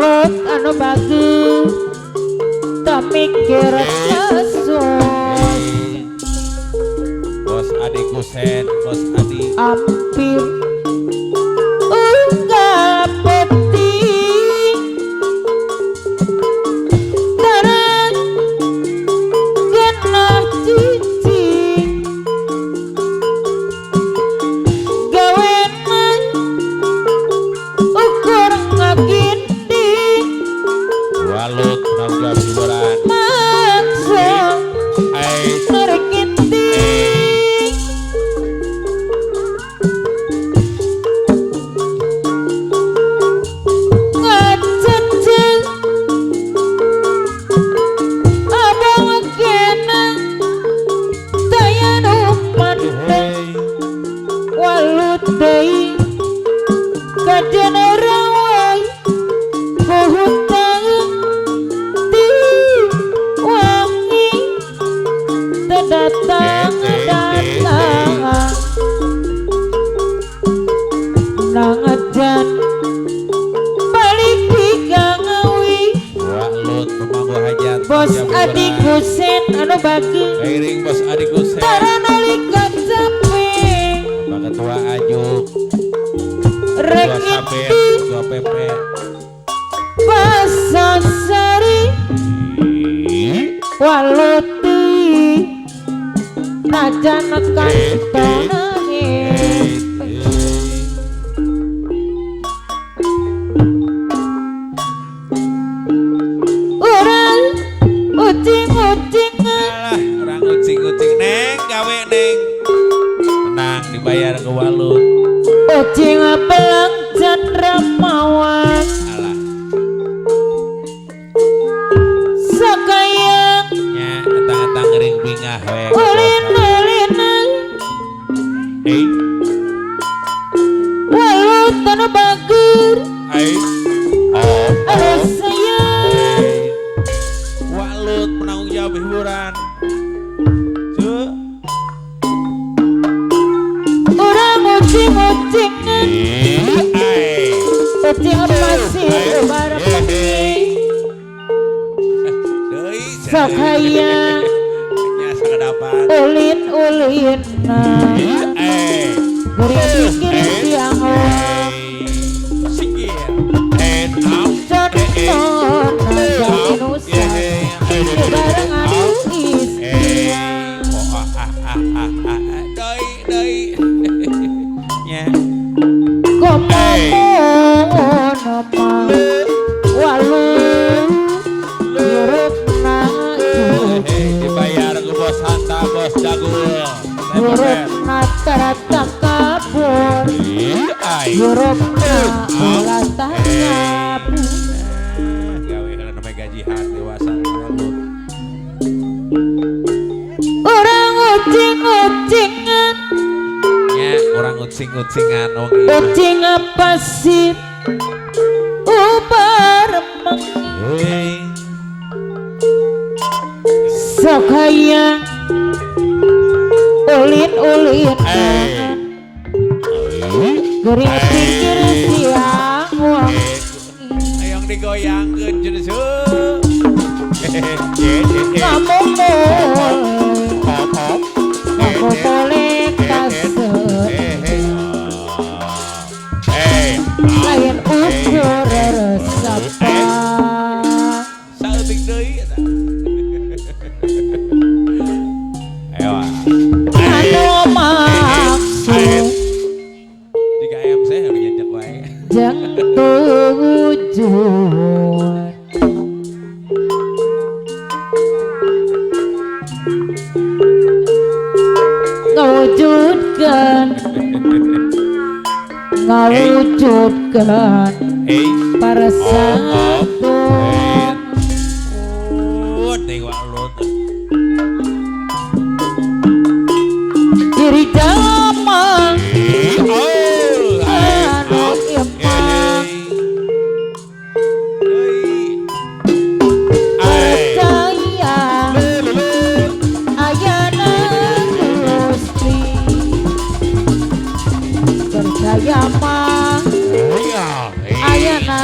walut anu bagus tak mikir kasus Bos Adi Kusen, Bos Adi hampir enggak penting tarang genah cicing gawenan ukur ngaginding Walut penanggung jawab hiburan maksud narik ginting ngaceceng abang kena daya nu mandeng walut deui kajen rawai kuhutang di wangi terdatang datang nangajan balik digangawi Walut pemangku hajat bos Adi Kusen anu bagus Kairing Bos Adi Kusen tara nalika sampe Pak Ketua Ajuk rek Ketua Saber ngiti Ketua PP pasasari walut deui najan kantonangin orang ucing-ucingan Alah, orang ucing-ucing neng, gawe neng tenang, dibayar ke walut ucing belang cendera mawar Alah, sakayang nya etang-etang ngering bingah we ulin-ulinan Eh, walut anu bagur ai Oh, anu sayang walut penanggung jawab hiburan Cuk orang ucing-ucingan Ai ucing masih bareng Deui sakayang nya sakadapan ulin-ulinan gurih bikin siang Sikir Now contoh jadi nusa bareng anu istiang Doi nya komomo nama walu yuruk na dibayar ke Bos Hanta Bos Dagul yuruk na terata kabur yuruk na olah kabur gawe kalau namanya gajihan dewasa walut orang ucing-ucingan nya orang ucing-ucingan wong ieu ucing apa sih ubar mengi sakayang ulin-ulinan gurih pikir siang wangi Ayong digoyangkeun cenah kamu boleh kasih lain ukur resapa Sauting deui eta. Ayo. anu maksud Jika ayam saya harus jajak wae. jang tujuan ngawujudkan para satu diri jaman anu iman percaya ayana Gusti percaya mah ayana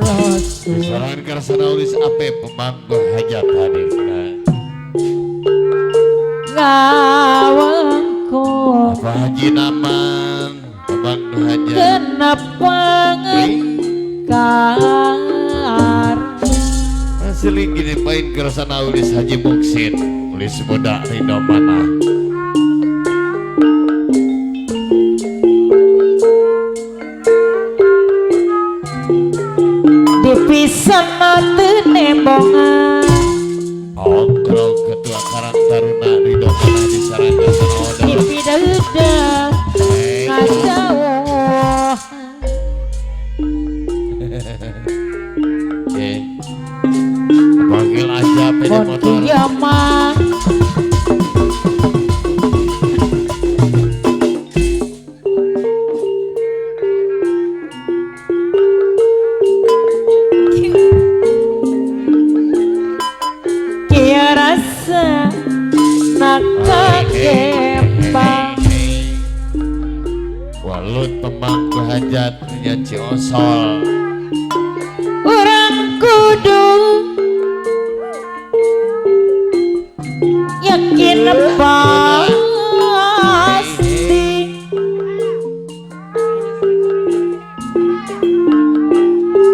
Ros Seorang kersana ulis ape pemangku hajat hadir. ngawengku Apa haji naman pemangku hajat. kenapa ngekar Seling gini pain kersana ulis Haji Muksin ulis budak Ridho Mana. dipisan mati nembongan Ongkrong ketua Karang Taruna Ridho Mana di sarang kersana odol. dipideudeung ngajauh Panggil aja pede motor. Kiamat kia rasa nak kagempang Walut pemangku hajat nyanyi osol. orang kudu yakin pasti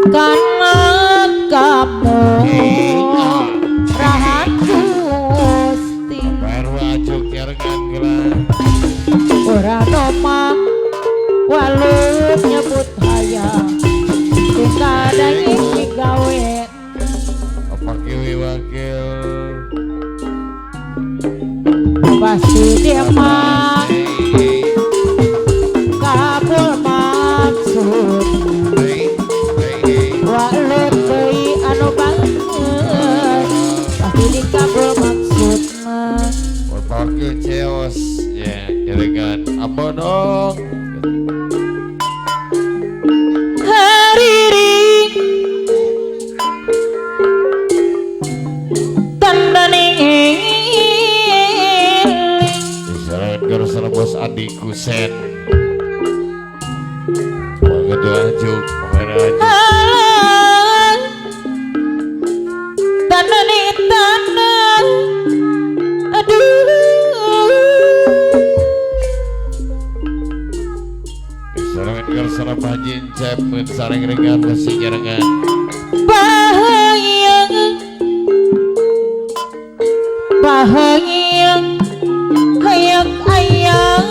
karena kamu rahat gusti Baru ajuk nyarengan gelar. ora nomah walut nyebut hayang tinggal daging digawe Apa kiwi wakil. pasti dia mah kabul maksud walut deui anu banget pasti dikabul maksudna Wakil ceos ya nyarengan. Apa dong? hariri tanda ning Disarankan kersana bos Adi Kusen. Begitu ajuk, makanya ajuk. tanah nih tanah aduh Disarankan kersana bajin cepet sareng ringan masih nyarengan. bahaya bahaya hayang ayang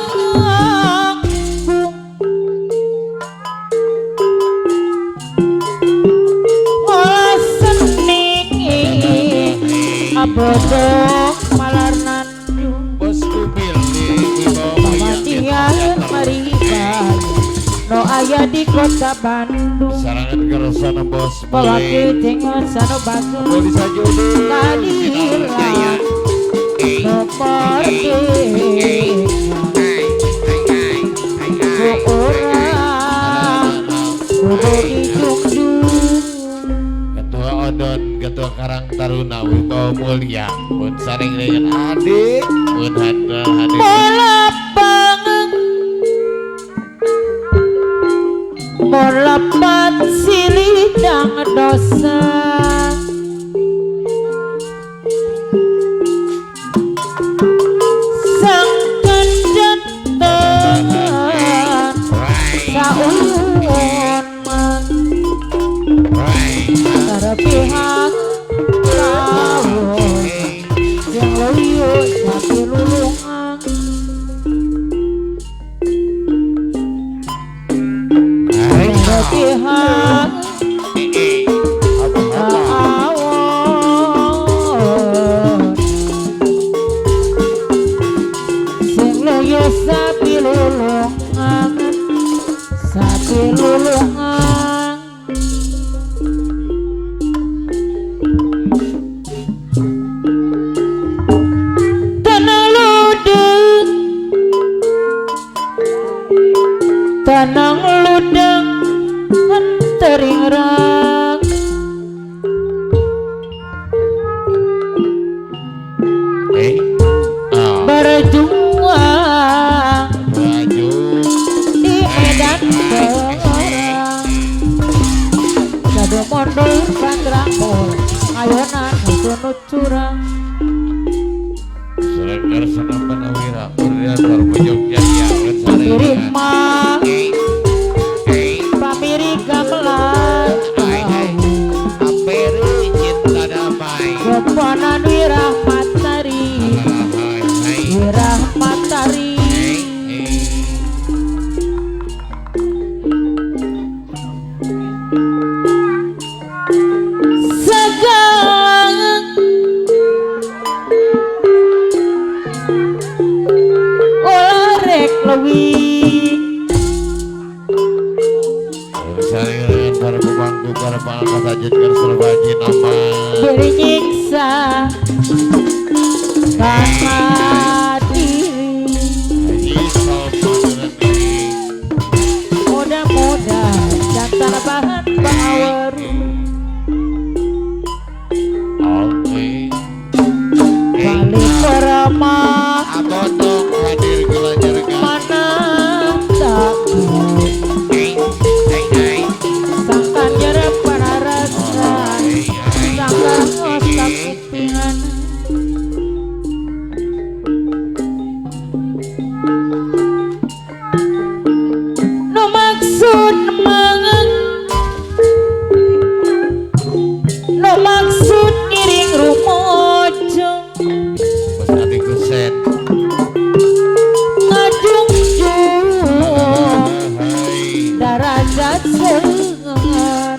mola seni abodong malar nandu Bos kubil di bawah pamatian mariban no aya di kota Bandung Sarangan kersana bos pawaki beli. tengon sano bagus Boleh saja udah. kadiran nomor orang kudu dijunjung Ketua Odon, Ketua Karang Taruna Wibawa Mulia pun saring dengan adik pun hadir Molapang Molapat silidang dosa Sang kanjatan Saulun man Para pihak lawan yang loyo sapi lulungan para pihak awon sing loyo sapi lulungan sapi lulungan tanang ludeng tering rak berjuang baju di medan perang kado mondor Pandramul ayonan sunut curang Selenger senang penawira Berdasar pojok jaya Piring mah Pamiri gamelan Aperi cinta damai Keponan Wirahmatari Wirahmatari Saling dengan para pemangku, para pangkat sajatkan serbaji nama beri nyiksa karena diri mudah-mudahan jantan bahan bawar balik peramah Abotong hadir kelancarkan mana takut sangkan nyerap para rasa sangkan otak kupingan no maksud mangan no maksud ngiring rumojong Bos adik kusen ngajung-jung darajat sengan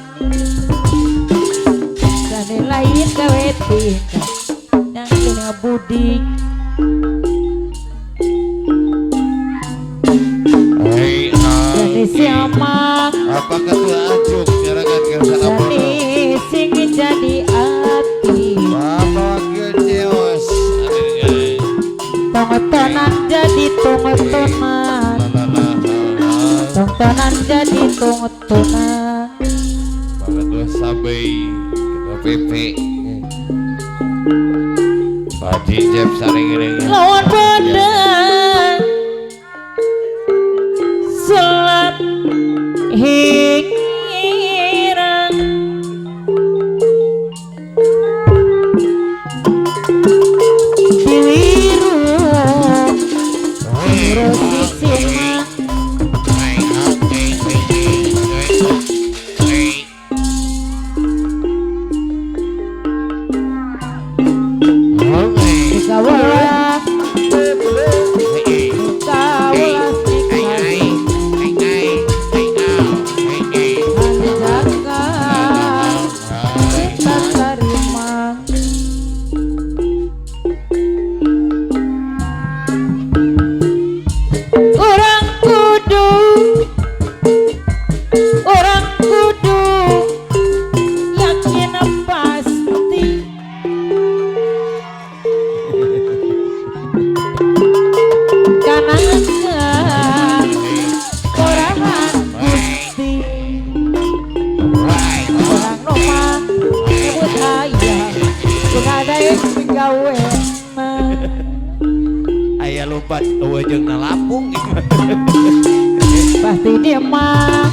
dan lain gawe tindak yang ini buding Hei jadi siapa Apa ketua ajuk nyerangan kersan abono jadi sing jadi hati Bapak wakil ceos tongtonan jadi tongtonan tontonan jadi tontonan Bapak ketua sabai Ketua PP Pak Jeb saring-ring lawan badan selat hirang diwiru wiru sisima dikawala dikawala orang kudu yakin pasti karena orangan gusti orang rumah nyebut ayah ada yang gawe Ayah lompat wajeng na Lampung pasti dia mah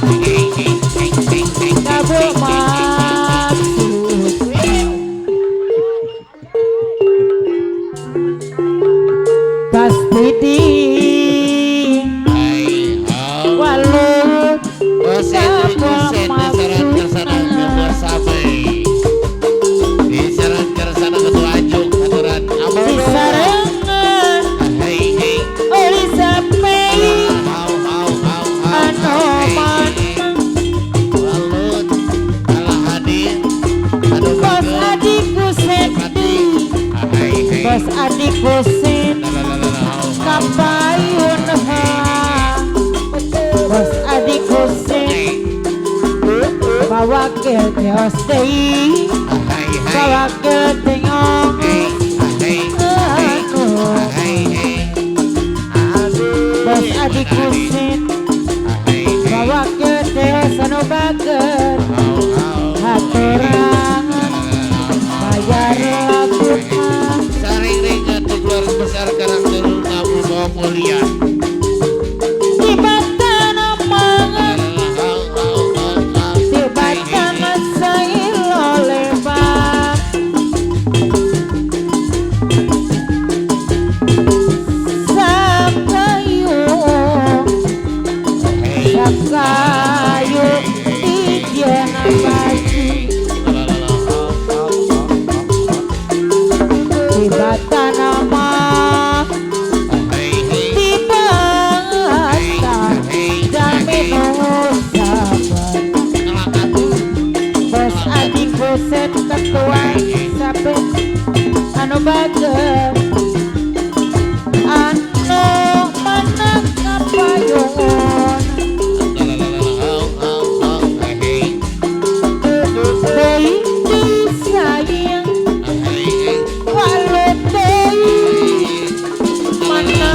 kabur maksud pasti di walut disarangan oli sampai anoman bos adikku sedih bos adikku sedih kapayun bos adikku sedih bawa ke teos dei bawa ke tengok bos adikku sedih bawa ke teos anu bager haturangan bayar lakukan Saring ringan keluarga besar karakter Nabu Bawa Mulia tibatan omongan tibatan sailol Kuset ketua sabet anu bager anu mana kapayun deui disayang walau deui mana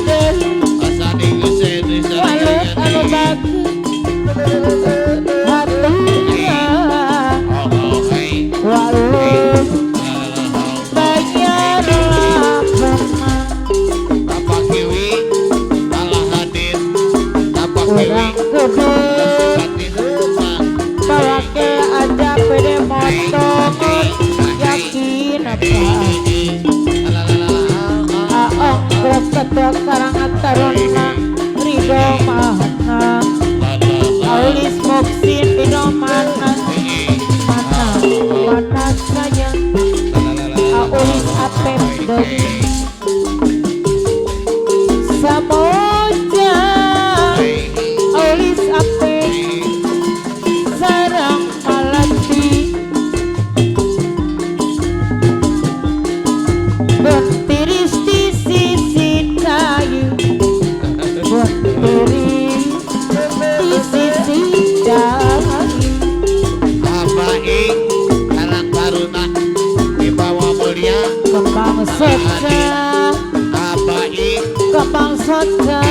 deui walau anu bager hatinya walau bayar orang kudu bawa ke aja pede motor yakin apa aong krep ketua karangan taruna ridho mahana alis moksin ridho mana sayang aulis apep deui samoja aulis apep sarang malati bertiris di sisi kayu bertiris di sisi kayu kembang soca kembang soca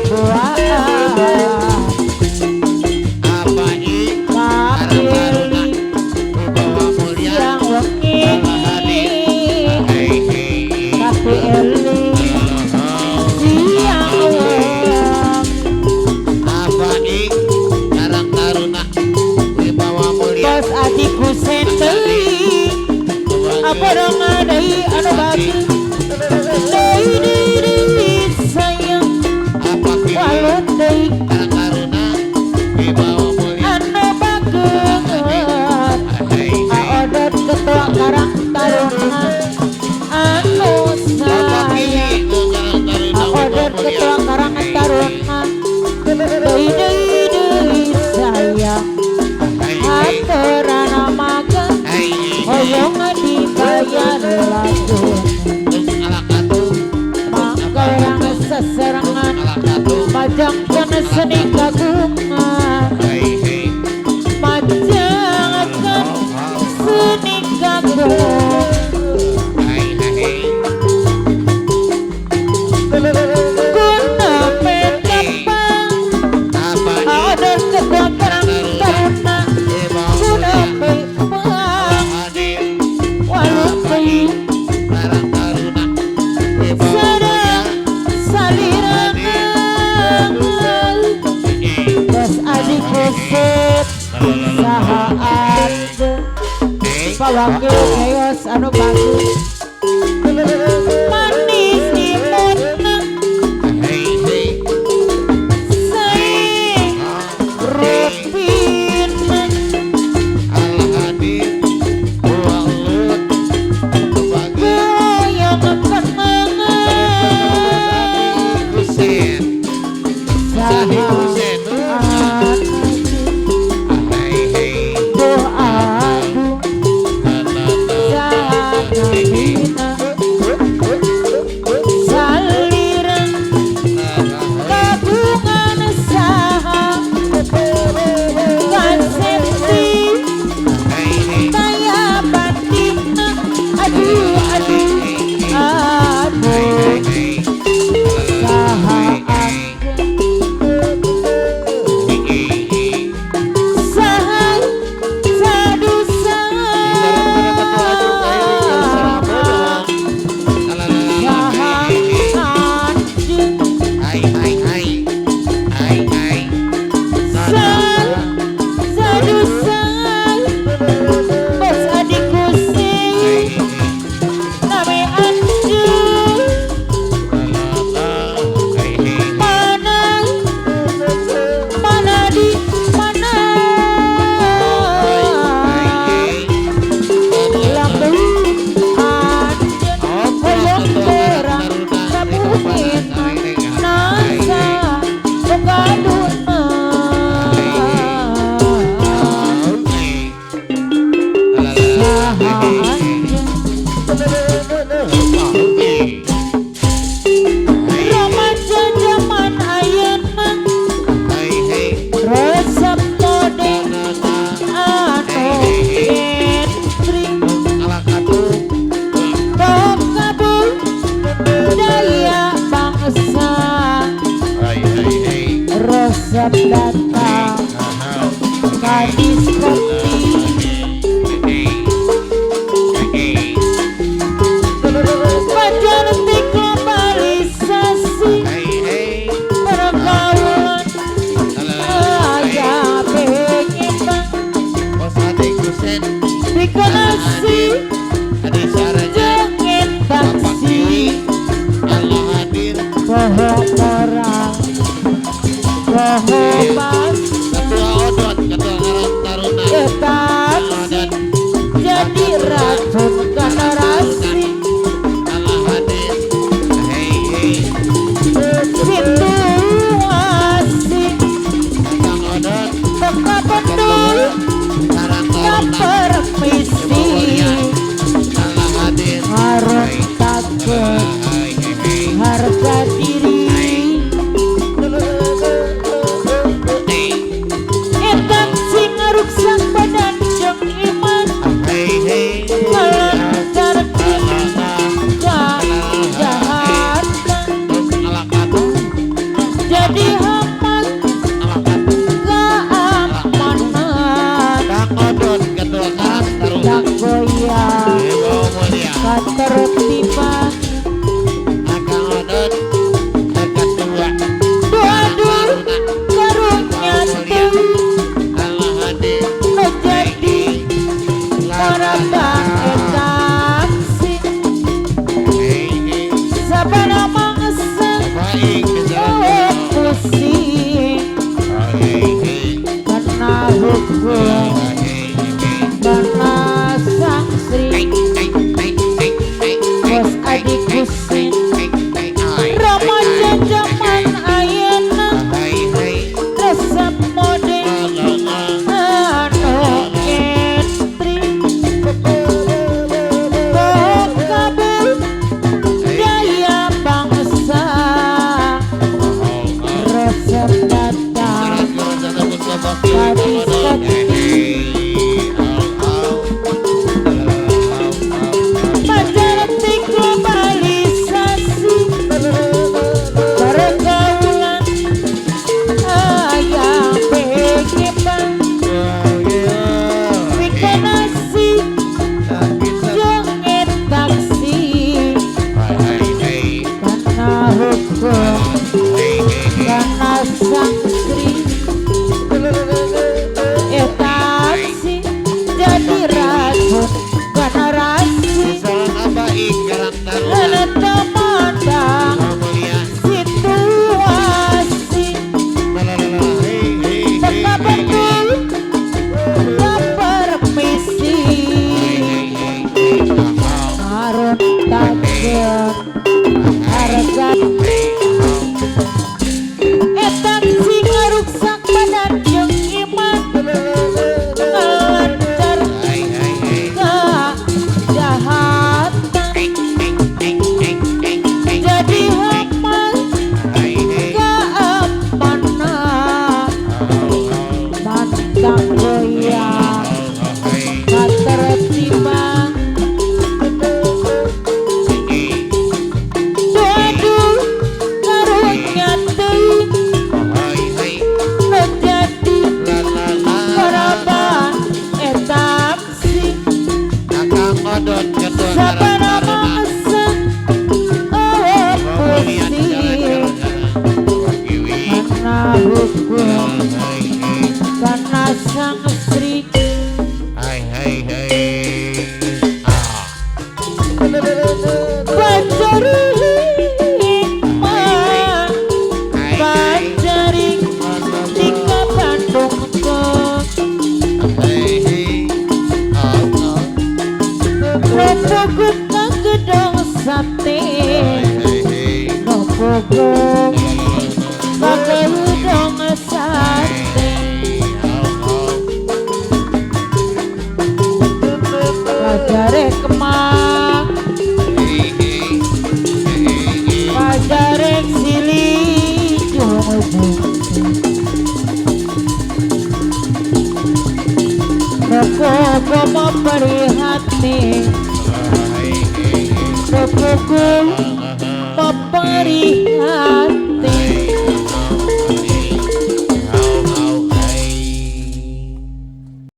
buah kapili yang wengi kapili siang wengi bos adikku sendiri apa dong adai anu bagus deui sayang walau deui anu bagus aodot ketua karang taruna anu sayang aodot ketua karang taruna deui sayang haturana magang hoyong dibayar lagu makarang seserangan majang kena seni kagungan majang akan seni kagungan guna petapang ada ketua karang taruna guna petapang walau sarang salirangan bos adik kuset sahaan pawakil chaos anu bagus manis imutna saing rupina goyang kenangan sahaan doa kusen Dikenasi ada suaranya Jangan taksi Allah hadir Bohong orang Bohong pas ketua odot ketua karang taruna Tetap odot jadi racun generasi Allah hadir hei hei Situasi kang odot Tengah pendul karang Tak taruna permisi Allah hadir Harus takut hei hei Harga diri Edan sing ngaruksak badan jeung iman hei hei Melancarkan jahat Jadi aman keamanan kang odot ketua karang taruna Tak goyang Ibu mulia Ketertiban Akang odot ketua Dua-dua karunya tuh Allah hadir Menjadi Marabang etaksi hei hei Sabana mangsa baik Oh pusing hei hei Karena hukum Karena sang sri Bos adik kusin Remaja zaman ayana Resep modern Anu entry Kabel Daya bangsa Resep datang Mengerti globalisasi Pergaulan Ayam begiman Dikenasi Jangan taksi Karena hukum Karena sang sri Taksi Jadi racun generasi Lalu memandang situasi Tengah betul Tak permisi Harus takut Harga Etan sing ngaruksak badan jeung iman Melancar kejahatan Jadi aman keamanan Mantap goyang Ketertiban Waduh karunya teuing Menjadi korban etaksi Sabana mangsa Oh pusing Karena hukum Karena sang sri Bajari hikmah Bajari Tika Bandung Nopogut na gedong sate Nopogut na gedong sate Pajare kemang Pajare sili Nopogo memperhati Nopogo memperhati